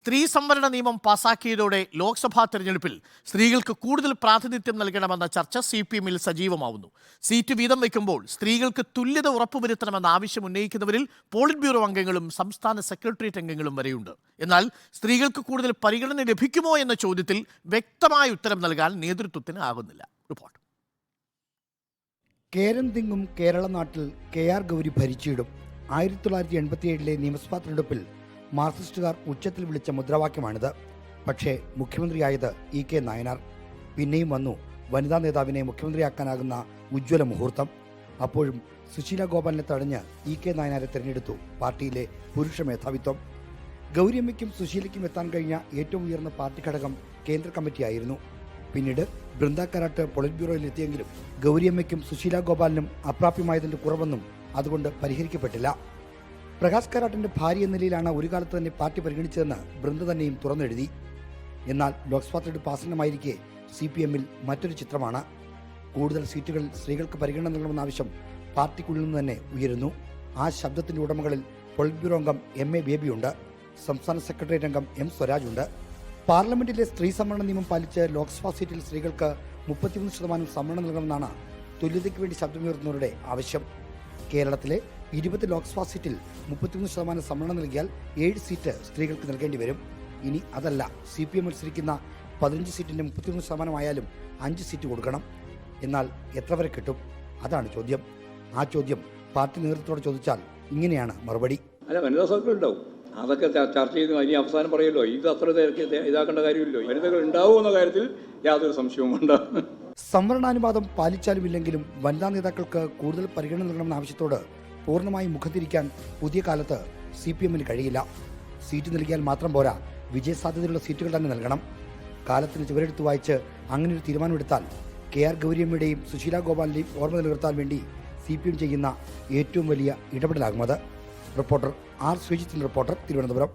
സ്ത്രീ സംവരണ നിയമം പാസാക്കിയതോടെ ലോക്സഭാ തെരഞ്ഞെടുപ്പിൽ സ്ത്രീകൾക്ക് കൂടുതൽ പ്രാതിനിധ്യം നൽകണമെന്ന ചർച്ച CPM-ൽ സജീവമാവുന്നു. സീറ്റ് വീതം വയ്ക്കുമ്പോൾ സ്ത്രീകൾക്ക് തുല്യത ഉറപ്പുവരുത്തണമെന്ന ആവശ്യം ഉന്നയിക്കുന്നവരിൽ പോളിറ്റ് ബ്യൂറോ അംഗങ്ങളും സംസ്ഥാന സെക്രട്ടേറിയറ്റ് അംഗങ്ങളും വരെയുണ്ട്. എന്നാൽ സ്ത്രീകൾക്ക് കൂടുതൽ പരിഗണന ലഭിക്കുമോ എന്ന ചോദ്യത്തിൽ വ്യക്തമായ ഉത്തരം നൽകാൻ നേതൃത്വത്തിന് ആകുന്നില്ല. റിപ്പോർട്ട്. കേരം തിങ്ങും കേരള നാട്ടിൽ KR ഗൗരി ഭരിച്ചിടും. 1987 നിയമസഭാ തെരഞ്ഞെടുപ്പിൽ മാർക്സിസ്റ്റുകാർ ഉച്ചത്തിൽ വിളിച്ച മുദ്രാവാക്യമാണിത്. പക്ഷേ മുഖ്യമന്ത്രിയായത് EK നായനാർ. പിന്നെയും വന്നു വനിതാ നേതാവിനെ മുഖ്യമന്ത്രിയാക്കാനാകുന്ന ഉജ്ജ്വല മുഹൂർത്തം. അപ്പോഴും സുശീല ഗോപാലിനെ തടഞ്ഞ് EK നായനാരെ തിരഞ്ഞെടുത്തു പാർട്ടിയിലെ പുരുഷ മേധാവിത്വം. ഗൗരിയമ്മയ്ക്കും സുശീലയ്ക്കും എത്താൻ കഴിഞ്ഞ ഏറ്റവും ഉയർന്ന പാർട്ടി ഘടകം കേന്ദ്ര കമ്മിറ്റിയായിരുന്നു. പിന്നീട് ബൃന്ദ കാരാട്ട് പോളിറ്റ് ബ്യൂറോയിൽ എത്തിയെങ്കിലും ഗൗരിയമ്മയ്ക്കും സുശീല ഗോപാലിനും അപ്രാപ്യമായതിൻ്റെ കുറവൊന്നും അതുകൊണ്ട് പരിഹരിക്കപ്പെട്ടില്ല. പ്രകാശ് കാരാട്ടിന്റെ ഭാര്യ എന്ന നിലയിലാണ് ഒരു കാലത്ത് തന്നെ പാർട്ടി പരിഗണിച്ചതെന്ന് ബൃന്ദ തന്നെയും തുറന്നെഴുതി. എന്നാൽ ലോക്സഭാ തെരഞ്ഞെടുപ്പ് ആസന്നമായിരിക്കെ CPM-ൽ മറ്റൊരു ചിത്രമാണ്. കൂടുതൽ സീറ്റുകളിൽ സ്ത്രീകൾക്ക് പരിഗണന നൽകണമെന്ന ആവശ്യം പാർട്ടിക്കുള്ളിൽ നിന്ന് തന്നെ ഉയരുന്നു. ആ ശബ്ദത്തിന്റെ ഉടമകളിൽ പോളിറ്റ് ബ്യൂറോ അംഗം MA ബേബിയുണ്ട്. സംസ്ഥാന സെക്രട്ടേറിയറ്റ് അംഗം M സ്വരാജ് ഉണ്ട്. പാർലമെന്റിലെ സ്ത്രീ സംവരണ നിയമം പാലിച്ച് ലോക്സഭാ സീറ്റിൽ സ്ത്രീകൾക്ക് 33% സംവരണം നൽകണമെന്നാണ് തുല്യതയ്ക്ക് വേണ്ടി ശബ്ദമുയർത്തുന്നവരുടെ ആവശ്യം. കേരളത്തിലെ 20 ലോക്സഭാ സീറ്റിൽ 33% സംവരണം നൽകിയാൽ 7 സീറ്റ് സ്ത്രീകൾക്ക് നൽകേണ്ടി വരും. ഇനി അതല്ല, CPM മത്സരിക്കുന്ന 15 സീറ്റിന്റെ 33% ആയാലും 5 സീറ്റ് കൊടുക്കണം. എന്നാൽ എത്ര വരെ കിട്ടും? അതാണ് ചോദ്യം. ആ ചോദ്യം പാർട്ടി നേതൃത്വത്തോട് ചോദിച്ചാൽ ഇങ്ങനെയാണ് മറുപടി. അല്ല, വനിതാ സർക്കിൾ ഉണ്ടാവും. അതൊക്കെ ചർച്ച ചെയ്ത് ഇനി അവസാനം പറയുമല്ലോ. ഇത് അത്ര ഇതാക്കേണ്ട കാര്യമില്ലല്ലോ. വനിതകൾ ഉണ്ടാവുമെന്ന കാര്യത്തിൽ യാതൊരു സംശയവും ഉണ്ടാവും. സംവരണാനുപാതം പാലിച്ചാലും ഇല്ലെങ്കിലും വനിതാ നേതാക്കൾക്ക് കൂടുതൽ പരിഗണന നൽകണമെന്ന ആവശ്യത്തോട് പൂർണ്ണമായി മുഖത്തിരിക്കാൻ പുതിയ കാലത്ത് CPM-ന് കഴിയില്ല. സീറ്റ് നൽകിയാൽ മാത്രം പോരാ, വിജയസാധ്യതയുള്ള സീറ്റുകൾ തന്നെ നൽകണം. കാലത്തിന് ചുവരെടുത്ത് വായിച്ച് അങ്ങനെയൊരു തീരുമാനമെടുത്താൽ KR ഗൗരിയമ്മയുടെയും സുശീല ഗോപാലിന്റെയും ഓർമ്മ നിലനിർത്താൻ വേണ്ടി CPM ചെയ്യുന്ന ഏറ്റവും വലിയ ഇടപെടലാകുമത്. Reporter R. ശ്രീജിത്തിന്റെ റിപ്പോർട്ടർ, തിരുവനന്തപുരം.